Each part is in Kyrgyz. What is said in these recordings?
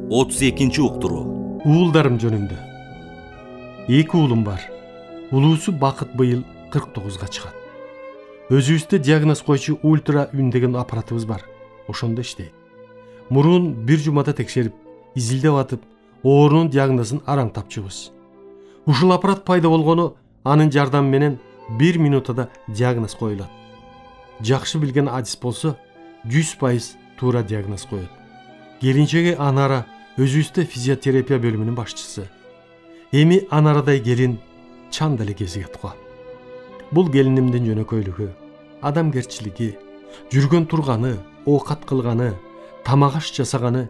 32 уктуруу. Уулдарым жөнүндө. 2 уулум бар. Улуусу Бакыт быйыл 49-га чыгат. Өзүбүздө диагноз койчу ультра үн деген аппаратыбыз бар. Ошондо иштейт. Мурун бир жумада текшерип, изилдеп атып, оорунун диагнозун араң тапчубуз. Ушул аппарат пайда болгону анын жардамы менен 1 минутада диагноз коюлат. Жакшы билген адис болсо 100% туура диагноз коет. Келинчеги Анара өзүбүздө физиотерапия бөлүмүнүн башчысы. Эми Анарадай келин чан деле кезигет го. Бул келинимдин жөнөкөйлүгү, адамгерчилиги, жүргөн турганы, оокат кылганы, тамак аш жасаганы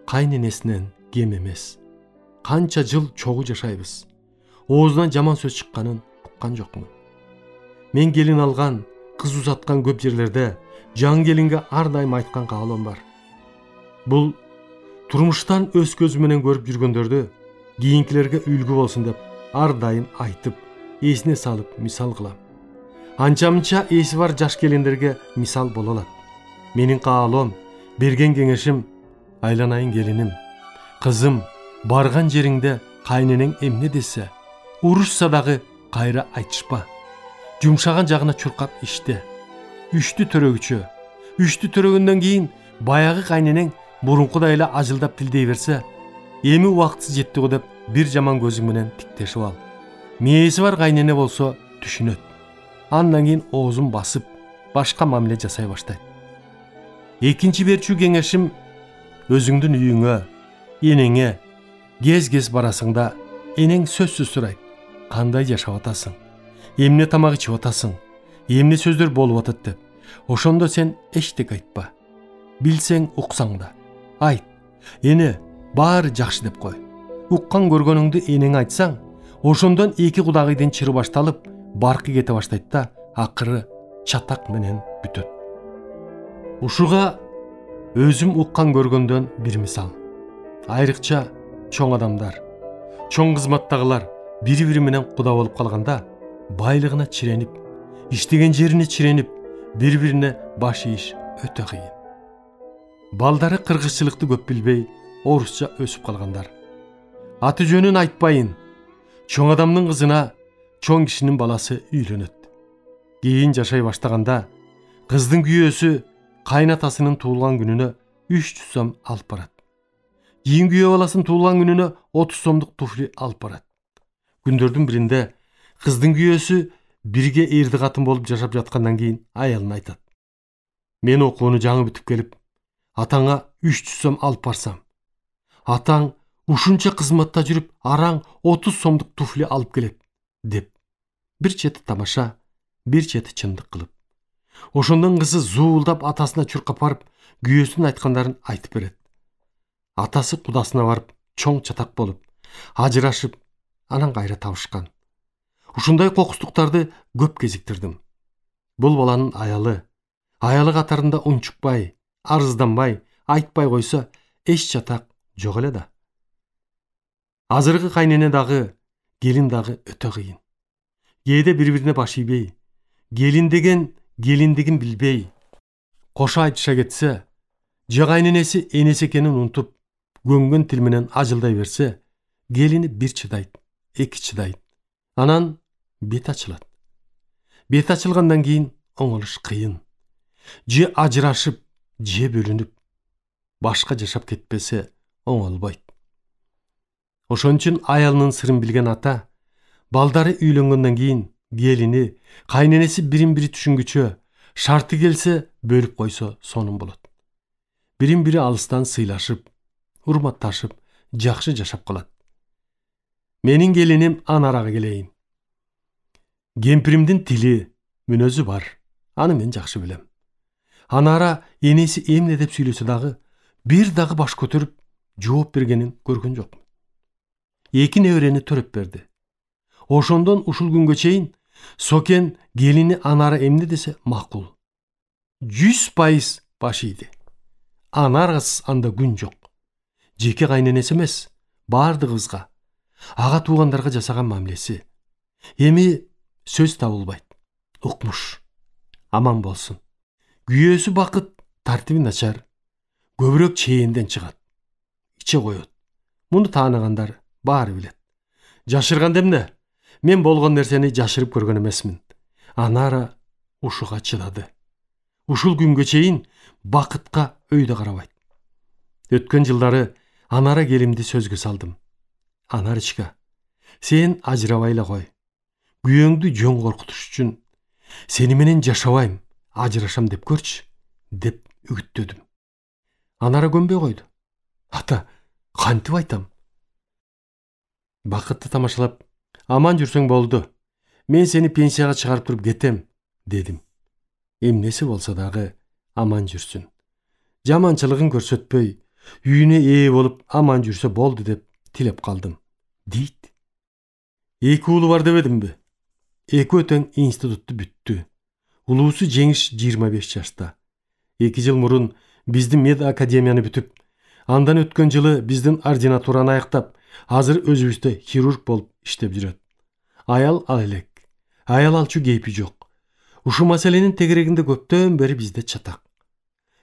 кайненесинен кем эмес. Канча жыл чогуу жашайбыз. Оозунан жаман сөз чыкканын уккан жокмун. Мен келин алган, кыз узаткан көп жерлерде жаңы келинге ар дайым айткан каалоом бар. Бул турмуштан өз көзү менен көрүп жүргөндөрдү кийинкилерге үлгү болсун деп ар дайым айтып, эсине салып мисал кылам. Анча-мынча эси бар жаш келиндерге мисал боло алат. Менин каалоом, берген кеңешим: айланайын келиним, кызым, барган жериңде кайненең эмне десе, урушса дагы кайра айтышпа. Жумшаган жагына чуркап иште. Үштү төрөгүчө. Үштү төрөгөндөн кийин баягы кайненең мурункудай эле ажылдап тилдей берсе, эми убактысы жетти го деп бир жаман көзүң менен тиктешип ал. Мээси бар кайнене болсо түшүнөт. Андан кийин оозун басып, башка мамиле жасай баштайт. Экинчи берчү кеңешим: өзүңдүн үйүңө, энеңе кез-кез барасыңда энең сөзсүз сурайт. Кандай жашап атасың? Эмне тамак ичип атасың? Эмне сөздөр болуп атат деп. Ошондо сен эчтеке айтпа. Билсең уксаң да айт. Эне, баары жакшы деп кой. Уккан көргөнүңдү энең айтсаң, ошондон эки кудагыйдын чыры башталып, баркы кете баштайт да, акыры чатак менен бүтөт. Ушуга өзүм уккан көргөндөн бир мисал. Айрыкча чоң адамдар, чоң кызматтагылар бири-бири менен куда болуп калганда, байлыгына чиренип, иштеген жерине чиренип, бири-бирине баш ийиш өтө кыйын. Балдары кыргызчылыкты көп билбей, орусча өсүп калгандар. Аты жөнүн айтпайын. Чоң адамдын кызына чоң кишинин баласы үйлөнөт. Кийин жашай баштаганда, кыздын күйөөсү кайнатасынын туулган күнүнө 300 сом алып барат. Кийин күйөө баласынын туулган күнүнө 30 сомдук туфли алып барат. Күндөрдүн биринде кыздын күйөөсү бирге эрди катын болуп жашап жаткандан кийин аялына айтат: мен окууну жаңы бүтүп келип, атаңа 300 сом алып барсам, атаң ушунча кызматта жүрүп араң 30 сомдук туфли алып келет, деп. Бир чети тамаша, бир чети чындык кылып. Ошондон кызы зуулдап атасына чуркап барып, күйөөсүнүн айткандарын айтып берет. Атасы кудасына барып, чоң чатак болуп, ажырашып, анан кайра табышкан. Ушундай кокустуктарды көп кезиктирдим. Бул баланын аялы катарында унчукпай, арызданбай, айтпай койсо, эч чатак жок эле да. Азыркы кайнене дагы, келин дагы өтө кыйын. Кээде бири-бирине баш ийбей, келин деген келиндигин билбей, кошо айтыша кетсе, же кайненеси энеси экенин унутуп, көнгөн тил менен ажылдай берсе, келини бир чыдайт, эки чыдайт. Анан бет ачылат. Бет ачылгандан кийин оңолуш кыйын. Же ажырашып, же бөлүнүп, башка жашап кетпесе оңолбойт. Ошон үчүн аялынын сырын билген ата, балдары үйлөнгөндөн кийин келини, кайненеси бирин-бири түшүнгүчө, шарты келсе бөлүп койсо сонун болот. Бирин-бири алыстан сыйлашып, урматташып, жакшы жашап калат. Менин келиним Анарага келейин. Кемпиримдин тили, мүнөзү бар. Аны мен жакшы билем. Анара энеси эмне деп сүйлөсө дагы, бир дагы баш көтөрүп, жооп бергенин көргөн жокмун. Эки неберени төрөп берди. Ошондон ушул күнгө чейин Сокен келини Анара эмне десе макул. 100% баш ийди. Анарасыз анда күн жок. Жеке кайненеси эмес, бардыгыбызга, ага туугандарга жасаган мамилеси. Эми сөз табылбайт. Укмуш. Аман болсун. Күйөөсү Бакыт тартиби начар, көбүрөөк чейенден чыгат. içe koyot. Muну taanıganдар bari bilet. Жашырган эмне? Мен болгон нерсени жашырып көргөн эмесмин. Анара ушуга чыдады. Ушул күнгө чейин бакытка өйдө карабайт. Өткөн жылдары Анара келимди сөзгө салдым. Анарычка, сен ажырабай эле кой. Күйөөңдү жөн коркутуш үчүн сени менен жашабайм, ажырашам деп көрчү, деп үгүттөдүм. Анара көнбөй койду. Ата, кантип айтам? Бакытты тамашалап, аман жүрсөң болду. Мен сени пенсияга чыгарып туруп кетем, дедим. Эмнеси болсо дагы аман жүрсүн. Жаманчылыгын көрсөтпөй, үйүнө ээ болуп аман жүрсө болду деп тилеп калдым, дейт. Эки уулу бар дебедимби? Эки өтөң институтту бүттү. Улуусу Жеңиш 25 жашта. 2 жыл мурун биздин мед академияны бүтүп, андан өткөн жылы биздин ординатураны аяктап, азыр өзүбүздө хирург болуп иштеп жүрөт. Аял ал элек. Аял алчу кейпи жок. Ушу маселенин тегерегинде көптөн бери бизде чатак.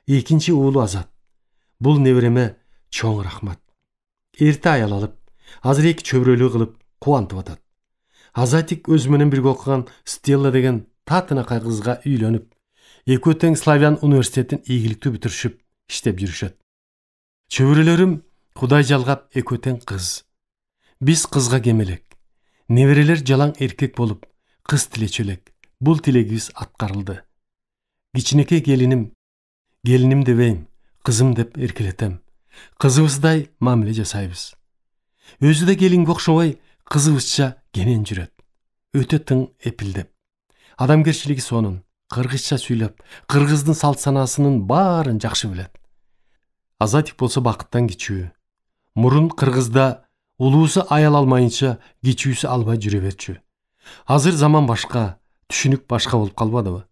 Экинчи уулу Азат. Бул небереме чоң рахмат. Эрте аял алып, азыр эки чөбүрөлүү кылып кубантып атат. Азатик өзү менен бирге окуган Стелла деген татынакай кызга үйлөнүп, эки өтөң Славян университетин ийгиликтүү бүтүрүшүп иштеп жүрүшөт. Чөбүрөлөрүм Кудай жалгап эки өтөң кыз. Биз кызга кемелек. Неберелер жалаң эркек болуп, кыз тилечү элек. Бул тилегибиз аткарылды. Кичинекей келиним дебейм, кызым деп эркелетем. Кызыбыздай мамиле жасайбыз. Өзү да келинге окшобой, кызыбызча кенен жүрөт. Өтө тың эпилдеп. Адамгерчилиги сонун, кыргызча сүйлөп, кыргыздын салт санасынын баарын жакшы билет. Азатик болсо бакыттан кичүү. Мурун кыргызда улуусу аял алмайынча кичүүсү албай жүрө берчү. Азыр заман башка, түшүнүк башка болуп калбадыбы?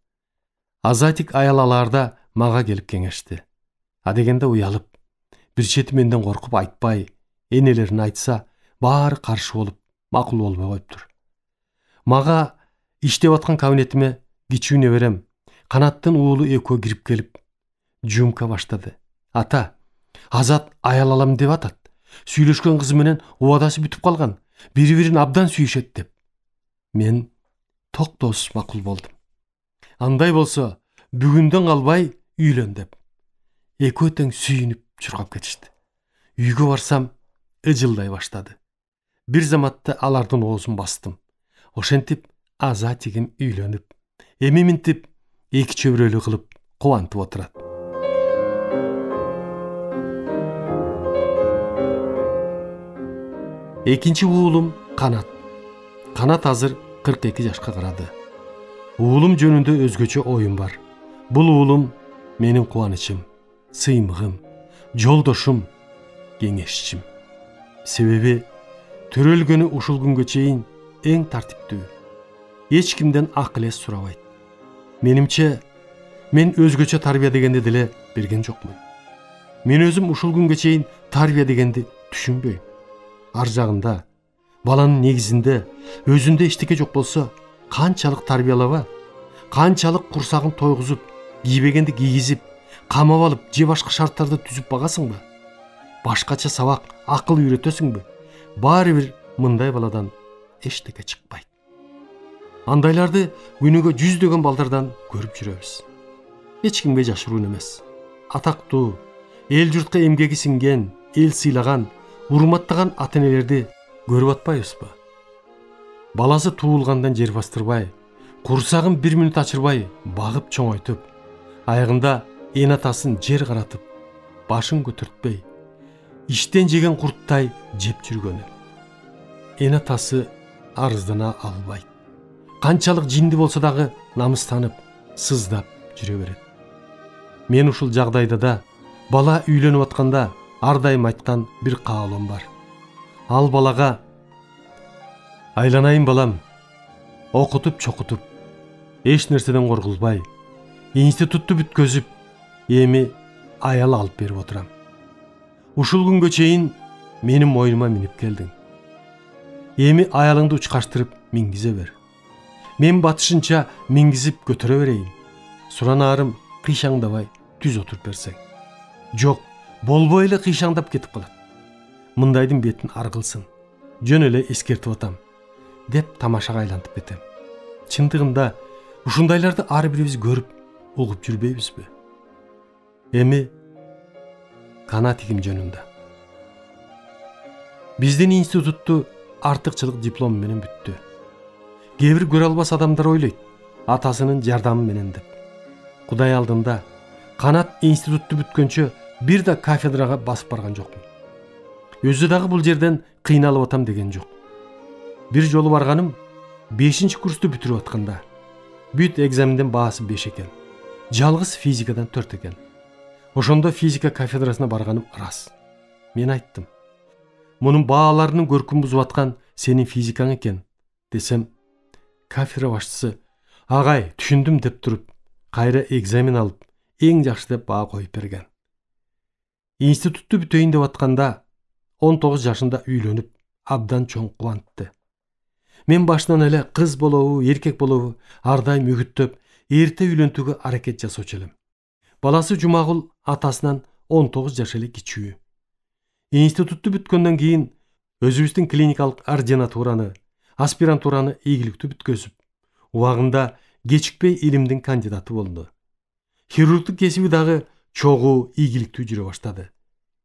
Азатик аял алаарда мага келип кеңешти. Адегенде уялып, бир чети менден коркуп айтпай, энелерин айтса, баары каршы болуп, макул болбой коюптур. Мага иштеп аткан кабинетиме кичүү неберем, Канаттын уулу экөө кирип келип, жумка баштады. Ата, Азат аял алам деп атат. Сүйлөшкөн кызы менен убадасы бүтүп калган. Бири-бирин абдан сүйүшөт деп. Мен токтоосуз макул болдум. Андай болсо, бүгүндөн калбай үйлөн деп. Эки өтөң сүйүнүп чуркап кетишти. Үйгө барсам, ыжылдай баштады. Бир заматта алардын оозун бастым. Ошентип Азатигим үйлөнүп, эми минтип эки чөбүрөлүү кылып кубантып отурат. Экинчи уулум Канат. Канат азыр 42 жашка карады. Уулум жөнүндө өзгөчө оюм бар. Бул уулум менин кубанычым, сыймыгым, жолдошум, кеңешчим. Себеби төрөлгөнү ушул күнгө чейин эң тартиптүү. Эч кимден акыл эс сурабайт. Менимче, мен өзгөчө тарбия дегенди деле берген жокмун. Мен өзүм ушул күнгө чейин тарбия дегенди түшүнбөйм. Ар жагында, баланын негизинде, өзүндө эчтеке жок болсо, канчалык тарбиялаба, канчалык курсагын тойгузуп, кийбегенди кийгизип, камап алып, же башка шарттарды түзүп багасыңбы? Башкача сабак, акыл үйрөтөсүңбү? Баары бир мындай баладан эчтеке чыкпайт. Андайларды күнүгө жүздөгөн балдардан көрүп жүрөбүз. Эч кимге жашыруун эмес. Атактуу, эл журтка эмгеги сиңген, эл сыйлаган, урматтаган ата-энелерди көрүп атпайбызбы? Баласы туулгандан жер бастырбай, курсагын 1 мүнөт ачырбай, багып чоңойтуп, аягында эн атасын жер каратып, башын көтөртпөй, иштен жеген курттай жеп жүргөнү. Эн атасы арыздана албайт. Канчалык жинди болсо дагы намыстанып, сыздап жүрө берет. Мен ушул жагдайда да бала үйлөнүп атканда ар дайым айткан бир каалоом бар. Ал балага: айланайын балам, окутуп чокутуп, эч нерседен коркулбай, институтту бүткөзүп, эми аял алып берип отурам. Ушул күнгө чейин менин мойнума минип келдиң. Эми аялыңды учкаштырып мингизе бер. Мен батышынча мингизип көтөрө берейин. Суранаарым кыйшаңдабай түз отуруп берсең. Жок, болбой эле кыйшаңдап кетип калат. мындайдын бетін аргылсын, жөн эле эскертип атам деп тамашага айлантып кетем. Чындыгында ушундайларды ар бирибиз көрүп, угуп жүрбөйбүзбү? Эми канат игим жөнүндө. Биздин институтту артыкчылык диплом менен бүттү. Кээ бир көрө албас адамдар ойлойт, атасынын жардамы менен деп. Кудай алдында канат институтту бүткөнчө бир да кафедрага басып барган жокмун. Өзү дагы бул жерден кыйналып атам деген жок. Бир жолу барганым 5-чи курсту бүтүрүп атканда. Бүт экзаменден баасы 5 экен. Жалгыз физикадан 4 экен. Ошондо физика кафедрасына барганым рас. Мен айттым: "Мунун бааларынын көркүн бузуп аткан сенин физикаң экен" десем, кафедра башчысы "Агай, түшүндүм" деп туруп, кайра экзамен алып, эң жакшы деп баа коюп берген. Институтту бүтөйүн деп атканда 19 жашында үйлөнүп, абдан чоң кубантты. Мен башынан эле кыз болобу, эркек болобу ар дайым үгүттөп, эрте үйлөнтүүгө аракет жасоочу элем. Баласы Жумагул атасынан 19 жаш эле кичүү. Институтту бүткөндөн кийин өзүбүздүн клиникалык ординатураны, аспирантураны ийгиликтүү бүткөзүп, убагында кечикпей илимдин кандидаты болду. Хирургдук кесиби дагы чогуу ийгиликтүү жүрө баштады.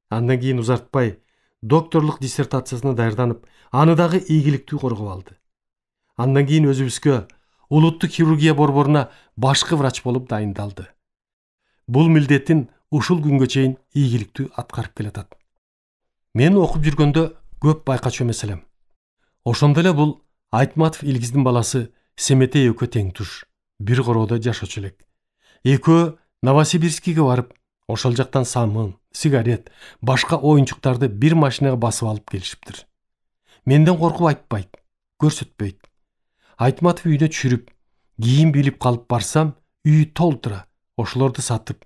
Андан кийин узартпай докторлук диссертациясына даярданып, аны дагы ийгиликтүү коргоп алды. Андан кийин өзүбүзгө улуттук хирургия борборуна башкы врач болуп дайындалды. Бул милдетин ушул күнгө чейин ийгиликтүү аткарып келатат. Мен окуп жүргөндө көп байкачу эмес элем. Ошондо эле бул Айтматов Илгиздин баласы Семетей экөө тең туш, бир короодо жашоочу элек. Экөө Новосибирскиге барып, ошол жактан самын, сигарет, башка оюнчуктарды бир машинага басып алып келишиптир. Менден коркуп айтпайт, көрсөтпөйт. Айтматов үйүнө түшүрүп, кийин билип калып барсам, үй толтура, ошолорду сатып,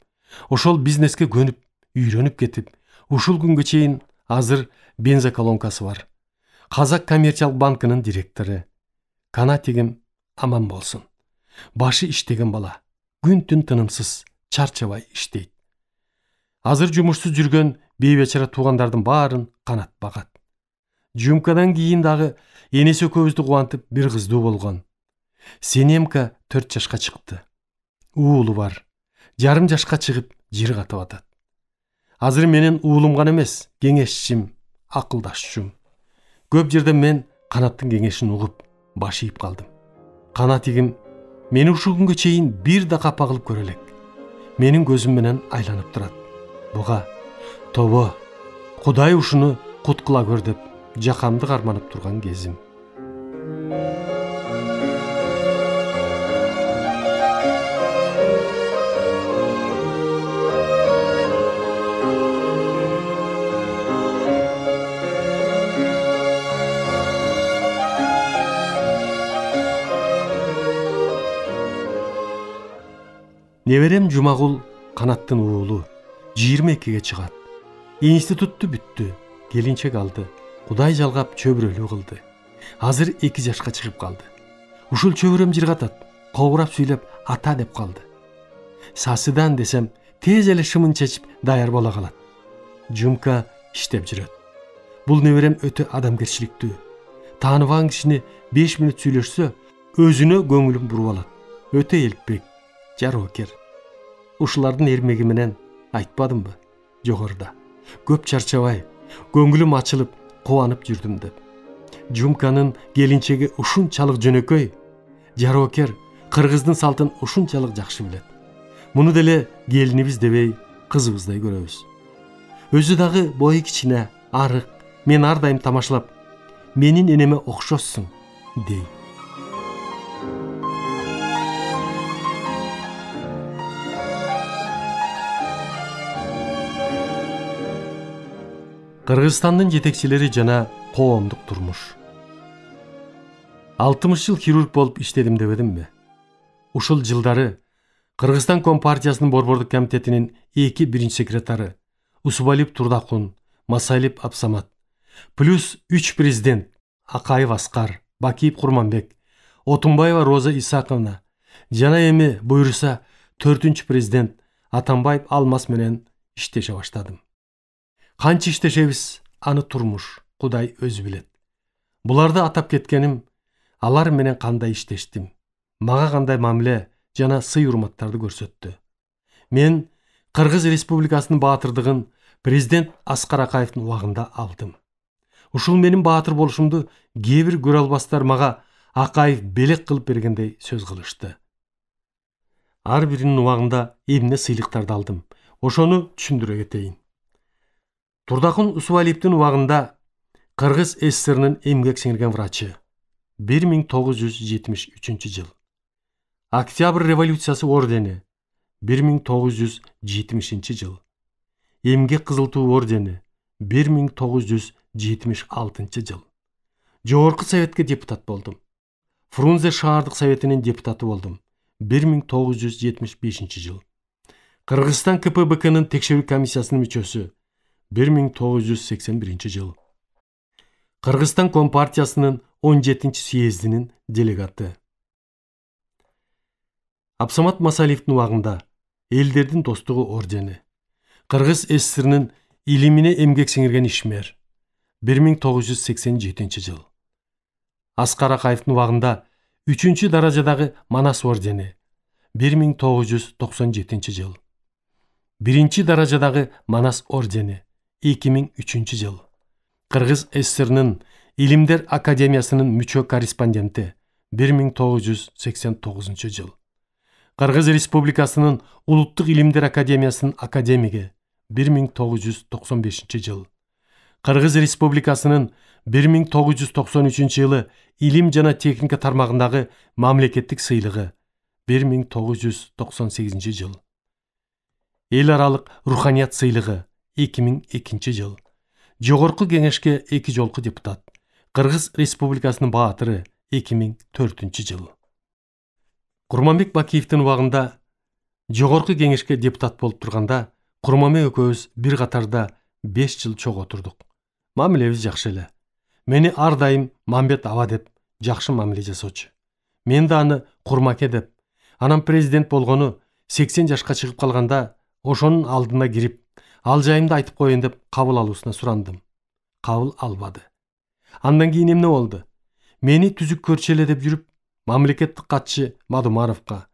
ошол бизнеске көнүп, үйрөнүп кетип, ушул күнгө чейин азыр бензоколонкасы бар. Казак коммерциялык банкынын директору. Канатигим аман болсун. Башы иштеген бала. Күн-түн тынымсыз, чарчабай иштейт. Азыр жумушсуз жүргөн бейбечара туугандардын баарын Канат багат. Жумкадан кийин дагы энеси экөөбүздү кубантып бир кыздуу болгон. Сенемка 4 жашка чыкты. Уулу бар. Жарым жашка чыгып жер катып атат. Азыр менен уулум гана эмес, кеңешчим, акылдашчум. Көп жерде мен Канаттын кеңешин угуп, баш ийип калдым. Канатигим мени ушул күнгө чейин бир да капа кылып көрө элек. Менин көзүм менен айланып турат. Буга тобо, Кудай ушуну кут кыла көр деп жакамды карманып турган кезим. Неберем Жумагул Канаттын уулу 22-ге чыгат. Институтту бүттү, келинчек алды. Кудай жалгап чөбүрөлүү кылды. Азыр 2 жашка чыгып калды. Ушул чөбүрөм жыргатат, кобурап сүйлөп ата деп калды. Сасыдан десем, тез эле шымын чечип даяр бола калат. Жумка иштеп жүрөт. Бул неберем өтө адамгерчиликтүү. Тааныбаган кишини 5 мүнөт сүйлөшсө, өзүнө көңүлүн буруп алат. Өтө элпек, жароокер. Ушулардын эрмеги менен айтпадымбы жогоруда? Көп чарчабай, көңүлүм ачылып, кубанып жүрдүм деп. Жумканын келинчеги ушунчалык жөнөкөй, жароокер, кыргыздын салтын ушунчалык жакшы билет. Муну деле келинибиз дебей, кызыбыздай көрөбүз. Өзү дагы бою кичине, арык, мен ар дайым тамашалап, менин энеме окшоссуң, дей. Кыргызстандын жетекчилери жана коомдук турмуш. 60 жыл хирург болуп иштедим дебедимби? Ушул жылдары Кыргызстан Компартиясынын борбордук комитетинин 2 биринчи секретары Усубалиев Турдакун, Масалиев Абсамат, плюс 3 президент Акаев Аскар, Бакиев Курманбек, Отунбаева Роза Исаковна жана эми буйруса 4-ч президент Атамбаев Алмаз менен иштеше баштадым. Канча иштешебиз аны турмуш, Кудай өзү билет. Буларды атап кеткеним, алар менен кандай иштештим, мага кандай мамиле жана сый урматтарды көрсөттү. Мен Кыргыз Республикасынын баатырдыгын президент Аскар Акаевдин убагында алдым. Ушул менин баатыр болушумду кээ бир көрө албастар мага Акаев белек кылып бергендей сөз кылышты. Ар биринин убагында эмне сыйлыктарды алдым. Ошону түшүндүрө кетейин. Турдакун Усубалиевдин убагында Кыргыз СССРнын эмгек сиңирген врачы. 1973 жыл. Октябрь революциясы ордени. 1970 жыл. Эмгек кызыл туу ордени. 1976 жыл. Жогорку Советке депутат болдум. Фрунзе шаардык советинин депутаты болдум. 1975 жыл. Кыргызстан КПБКнын текшерүү комиссиясынын мүчөсү. 1981 жыл. Кыргызстан Компартиясынын 17-съездинин делегаты. Абсамат Масалиевдин убагында Элдердин достугу ордени. Кыргыз СССРнын илимине эмгек сиңирген ишмер. 1987 жыл. Аскар Акаевдин убагында 3-чү даражадагы Манас ордени. 1997 жыл. 1-чи даражадагы Манас ордени. 2003 жыл. Кыргыз СССРнын Илимдер Академиясынын мүчө корреспонденти. 1989 жыл. Кыргыз Республикасынын Улуттук Илимдер Академиясынын академиги. 1995 жыл. Кыргыз Республикасынын 1993 жылы Илим жана техника тармагындагы мамлекеттик сыйлыгы. 1998 жыл. Эл аралык руханият сыйлыгы. 2002 жыл. Жогорку кеңешке 2 жолку депутат. Кыргыз Республикасынын баатыры. 2004 жыл. Курманбек Бакиевдин убагында жогорку кеңешке депутат болуп турганда, Курманбек экөөбүз бир катарда 5 жыл чогуу отурдук. Мамилебиз жакшы эле. Мени ар дайым Мамбет аба деп жакшы мамиле жасоочу. Мен да аны Курмаке деп. Анан президент болгону 80 жашка чыгып калганда, ошонун алдына кирип, ал жайымды айтып коеюн деп кабыл алуусуна сурандым. Кабыл албады. Андан кийин эмне болду? Мени түзүк көрчү эле деп жүрүп, мамлекеттик катчы Мадумаровго,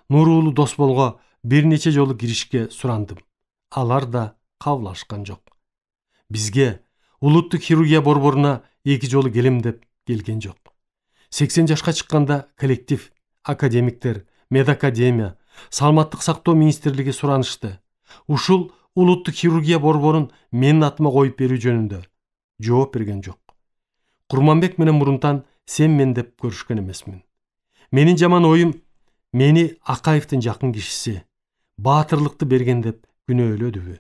Нурулуу Досболго бир нече жолу киришке сурандым. Алар да кабыл алышкан жок. Бизге улуттук хирургия борборуна 2 жолу келем деп келген жок. 80 жашка чыкканда коллектив, академиктер, медакадемия, саламаттык сактоо министрлиги суранышты. Ушул улуттук хирургия борборун менин атыма коюп берүү жөнүндө жооп берген жок. Курманбек менен мурунтан сен мен деп көрүшкөн эмесмин. Менин жаман оюм, мени Акаевдин жакын кишиси, баатырлыкты берген деп күнөөлөдүбү?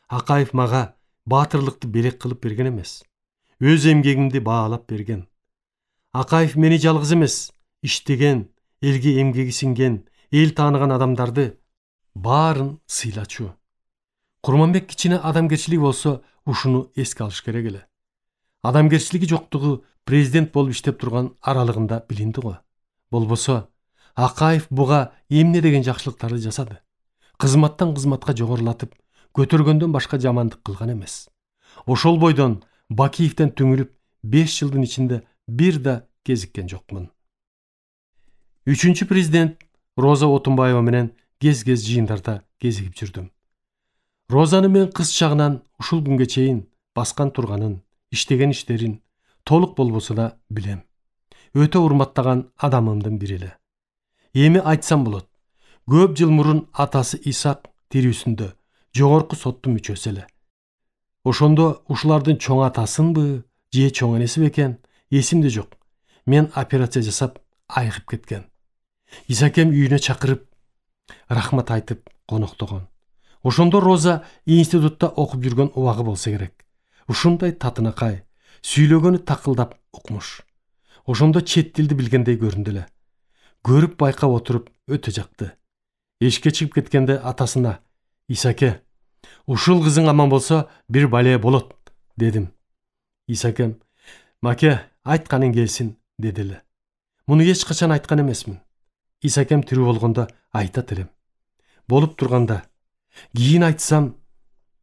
Акаев мага баатырлыкты белек кылып берген эмес. Өз эмгегимди баалап берген. Акаев мени жалгыз эмес, иштеген, элге эмгеги сиңген, эл тааныган адамдарды баарын сыйлачу. Курманбек кичине адамгерчилиги болсо, ушуну эске алыш керек эле. Адамгерчилиги жоктугу президент болуп иштеп турган аралыгында билинди го. Болбосо, Акаев буга эмне деген жакшылыктарды жасады? Кызматтан кызматка жогорулатып, көтөргөндөн башка жамандык кылган эмес. Ошол бойдон Бакиевден түңүлүп 5 жылдын ичинде бир да кезиккен жокмун. 3-чү президент Роза Отунбаева менен кез-кез жыйындарда кезигип жүрдүм. Розаны мен кыз чагынан ушул күнгө чейин баскан турганын, иштеген иштерин толук болбосо да билем. Өтө урматтаган адамымдын бири эле. Эми айтсам болот. Көп жыл мурун атасы Исак тирүүсүндө жогорку соттун мүчөсү эле. Ошондо ушулардын чоң атасынбы, же чоң энеси бекен, эсимде жок. Мен операция жасап айыгып кеткен. Исакем үйүнө чакырып, рахмат айтып коноктогон. Ошондо Роза институтта окуп жүргөн убагы болсо керек. Ушундай татынакай, сүйлөгөнү такылдап укмуш. Ошондо чет тилди билгендей көрүндү эле. Көрүп байкап отуруп өтө жакты. Эшикке чыгып кеткенде атасына: "Исаке, ушул кызың аман болсо бир бале болот", дедим. Исакем: "Маке, айтканың келсин", деди эле. Муну эч качан айткан эмесмин. Исакем тирүү болгондо айтат элем. Болуп турганда, кийин айтсам,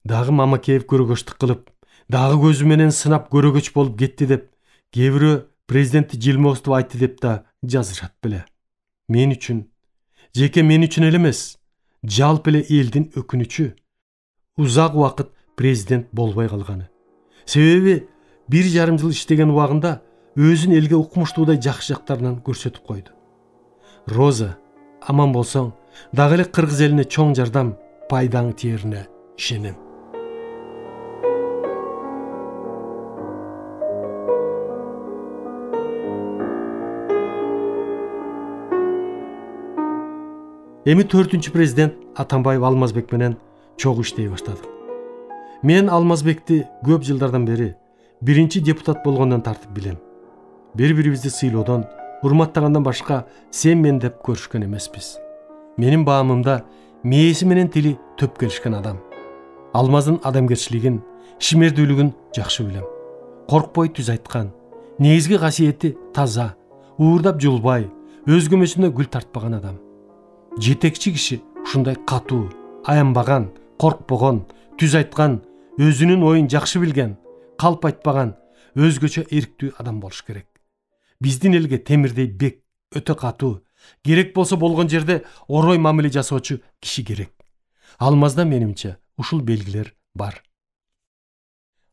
дагы Мамакеев көрөгөчтүк кылып, Дагы көзү менен сынап көрөгөч болуп кетти деп, кээ бирөө президентти жылмооступ айтты деп да жазышат беле. Мен үчүн, жеке мен үчүн эле эмес, жалпы эле элдин өкүнүчү узак убакыт президент болбой калганы. Себеби 1,5 жыл иштеген убагында өзүн элге укмуштуудай жакшы жактарынан көрсөтүп койду. Роза, аман болсоң, дагы эле кыргыз элине чоң жардам пайдаң тиерине ишенем. Эми 4-чү президент Атамбаев Алмазбек менен чогуу иштей баштадык. Мен Алмазбекти көп жылдардан бери биринчи депутат болгондон тартып билем. Бири-бирибизди сыйлоодон, урматтагандан башка сен мен деп көрүшкөн эмеспиз. Менин баамымда мээси менен тили төп келишкен адам. Алмаздын адамгерчилигин, ишмердүүлүгүн жакшы билем. Коркпой түз айткан, негизги касиети таза, уурдап жулбай, өзгөмөсүнө гүл тартпаган адам. Жетекчи киши ушундай катуу, аянбаган, коркпогон, түз айткан, өзүнүн оюн жакшы билген, калп айтпаган, өзгөчө эрктүү адам болуш керек. Биздин элге темирдей бек, өтө катуу, керек болсо болгон жерде орой мамиле жасоочу киши керек. Алмазда менимче ушул белгилер бар.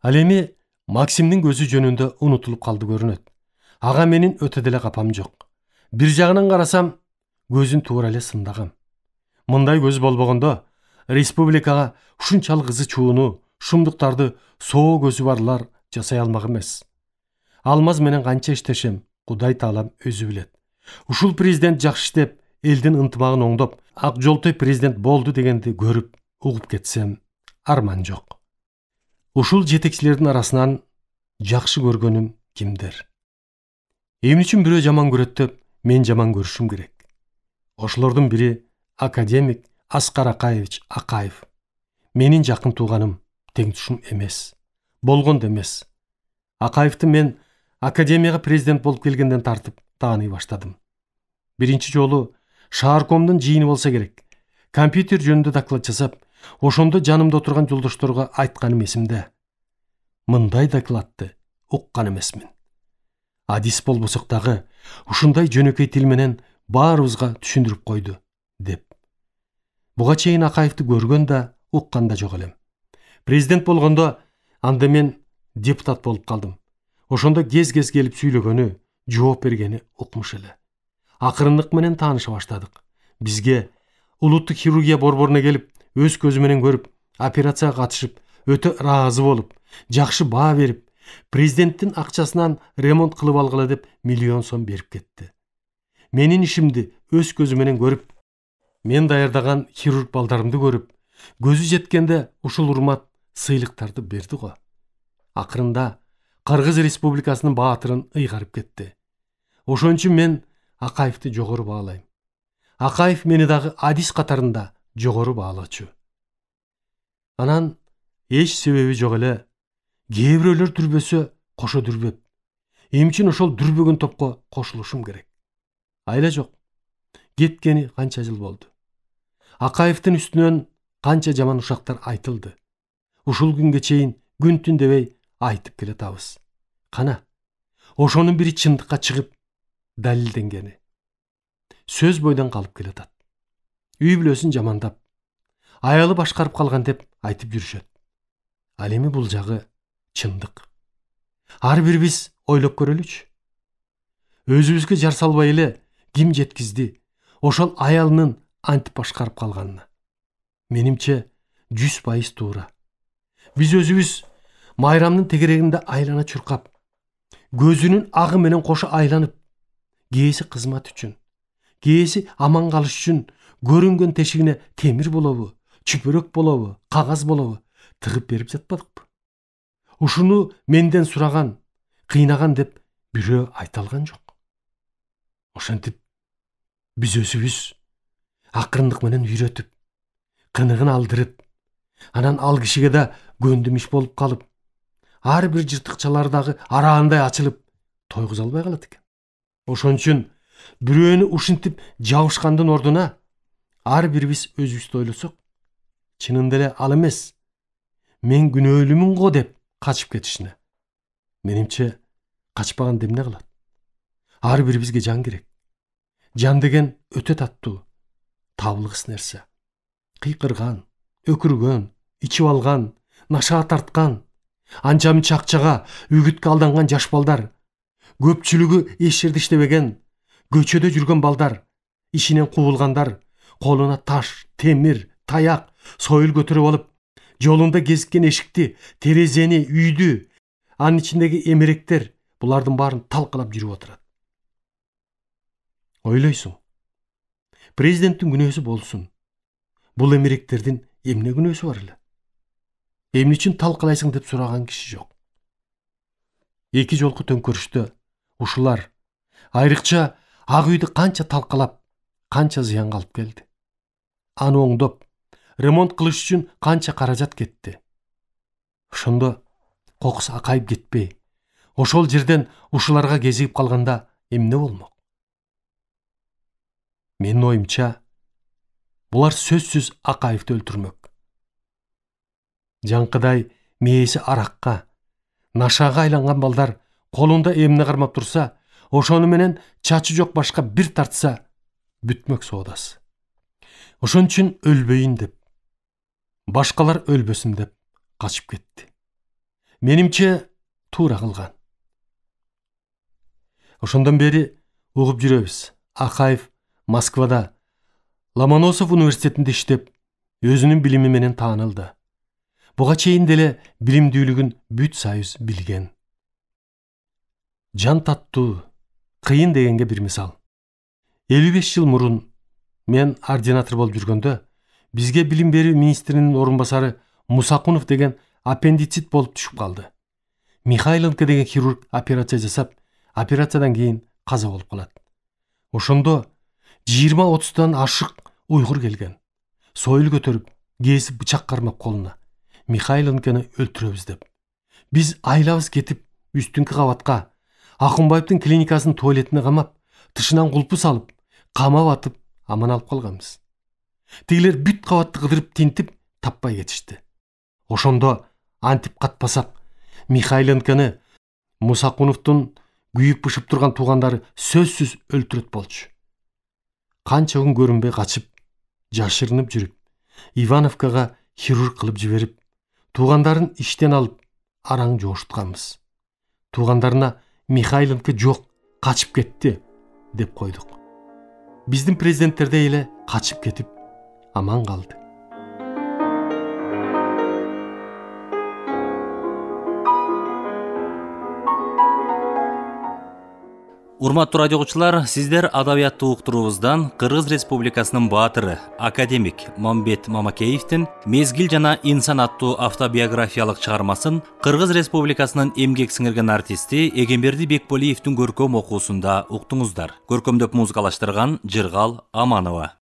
Ал эми Максимдин көзү жөнүндө унутулуп калды көрүнөт. Ага менин өтө деле капам жок. Бир жагынан карасам, көзүн туура эле сындагам. Мындай көз болбогондо, республикага ушунчалык ызы чууну, шумдуктарды соо көзү барлар жасай алмак эмес. Алмаз менен канча иштешем, Кудай таалам өзү билет. Ушул президент жакшы иштеп, элдин ынтымагын оңдоп, ак жолтой президент болду дегенди көрүп, угуп кетсем, арман жок. Ушул жетекчилердин арасынан жакшы көргөнүм кимдер? Эмне үчүн бирөө жаман көрөт деп, мен жаман көрүшүм керек. Ошолордун бири академик Аскар Акаевич Акаев. Менин жакын тууганым, теңтүшүм эмес. Болгон да эмес. Акаевти мен академияга президент болуп келгенден тартып тааный баштадым. Биринчи жолу Шааркомдун жыйыны болсо керек. Компьютер жөнүндө доклад жасап, ошондо жанымда отурган жолдошторго айтканым эсимде. Мындай докладты уккан эмесмин. Адис болбосок дагы ушундай жөнөкөй тил менен баарыбызга түшүндүрүп койду, деп. Буга чейин Акаевти көргөн да, уккан да жок элем. Президент болгондо анда мен депутат болуп калдым. Ошондо кез-кез келип сүйлөгөнү, жооп бергени укмуш эле. Акырындык менен тааныша баштадык. Бизге улуттук хирургия борборуна келип, өз көзү менен көрүп, операцияга катышып, өтө ыраазы болуп, жакшы баа берип, президенттин акчасынан ремонт кылып алгыла деп миллион сом берип кетти. Менин ишимди өз көзү менен көрүп, мен даярдаган хирург балдарымды көрүп, көзү жеткенде ушул урмат, сыйлыктарды берди го. Акырында Кыргыз Республикасынын баатырын ыйгарып кетти. Ошон үчүн мен Акаевти жогору баалайм. Акаев мени дагы Адис катарында жогору баалоочу. Анан эч себеби жок эле, кээ бирөөлөр дүрбөсө кошо дүрбөп, эмне үчүн ошол дүрбөгөн топко кошулушум керек? Айла жок. Кеткени канча жыл болду. Акаевдин үстүнөн канча жаман ушактар айтылды. Ушул күнгө чейин күн-түн дебей айтып келатабыз. Кана, ошонун бири чындыкка чыгып, далилденгени. Сөз бойдон калып келатат. Үй бүлөсүн жамандап, аялы башкарып калган деп айтып жүрүшөт. Ал эми бул жагы чындык. Ар бирибиз ойлоп көрөлүчү. Өзүбүзгө жар салбай эле ким жеткизди ошол аялынын антип башкарып калганына? Менимче 100% туура. Биз өзүбүз майрамдын тегерегинде айлана чуркап, көзүнүн агы менен кошо айланып, кээси кызмат үчүн, кээси аман калыш үчүн көрүнгөн тешигине темир болобу, чүпөрөк болобу, кагаз болобу тыгып берип жатпадыкпы? Ушуну менден сураган, кыйнаган деп бирөө айта алган жок. Ошентип биз өзүбүз акырындык менен үйрөтүп, кыныгын алдырып, анан ал кишиге да көндүмүш болуп калып, ар бир жыртыкчалар дагы араандай ачылып, тойгуза албай калат экен. Ошон үчүн бирөөнү ушинтип жабышкандын ордуна ар бирибиз өзүбүздү ойлосок, чынында эле ал эмес, мен күнөөлүүмүн го деп качып кетишине. Менимче качпаганда эмне кылат? Ар бирибизге жан керек. Жан деген өтө таттуу, табылгыс нерсе. Кыйкырган, өкүргөн, ичип алган, нашаа тарткан, анча мынча акчага, үгүткө алданган жаш балдар, көпчүлүгү эч жерде иштебеген, көчөдө жүргөн балдар, ишинен кубулгандар, колуна таш, темир, таяк, сойыл көтөрүп алып, жолунда кезиккен эшикти, терезени, үйдү, анын ичиндеги эмеректер, булардын баарын талкалап жүрүп отурат. Ойлойсуң, президенттин күнөөсү болсун, бул эмеректердин эмне күнөөсү бар эле? Эмне үчүн талкалайсың деп сураган киши жок. Эки жолку төңкөрүштө ушулар айрыкча ак үйдү канча талкалап, канча зыянга алып келди. Аны оңдоп, ремонт кылыш үчүн канча каражат кетти. Ошондо кокус акайып кетпей, ошол жерден ушуларга кезигип калганда эмне болмок? Менин оюмча, булар сөзсүз Акаевди өлтүрмөк. Жаңкыдай мээси аракка, нашаага айланган балдар колунда эмне кармап турса, ошону менен чачы жок башка бир тартса, бүтмөк соодасы. Ошон үчүн өлбөйүн деп, башкалар өлбөсүн деп качып кетти. Менимче туура кылган. Ошондон бери угуп жүрөбүз. Акаев Москвада Ломоносов университетинде иштеп, өзүнүн билими менен таанылды. Буга чейин деле билимдүүлүгүн бүт союз билген. Жан таттуу, кыйын дегенге бир мисал. 55 жыл мурун мен ординатор болуп жүргөндө, бизге билим берүү министринин орун басары Мусакунов деген аппендицит болуп түшүп калды. Михайленко деген хирург операция жасап, операциядан кийин каза болуп калат. Ошондо 20-30 ашык уйгур келген. Сойыл көтөрүп, кесип бычак кармап колуна. Михайленкону өлтүрөбүз деп. Биз айлабыз кетип, үстүнкү кабатка, Акунбаевдин клиникасынын туалетине камап, тышынан кулпу салып, камап атып, аман алып калганбыз. Тигилер бүт кабатты кыдырып тинтип, таппай кетишти. Ошондо антип катпасак, Михайленкону Мусакуновдун күйүп бышып турган туугандары сөзсүз өлтүрөт болчу. Канча күн көрүнбөй качып, жашырынып жүрүп, Ивановкага хирург кылып жиберип, туугандарын иштен алып, араң жооштуканбыз. Туугандарына Михайленко жок, качып кетти деп койдук. Биздин президенттердей эле качып кетип, аман калды. Урматтуу радио угуучулар, сиздер адабияттуу уктуруубуздан Кыргыз Республикасынын баатыры, академик Мамбет Мамакеевдин «Мезгил жана инсан» аттуу автобиографиялык чыгармасын Кыргыз Республикасынын эмгек сиңирген артисти Эгемберди Бекболиевдин көркөм окуусунда уктуңуздар. Көркөмдөп музыкалаштырган Жыргал Аманова.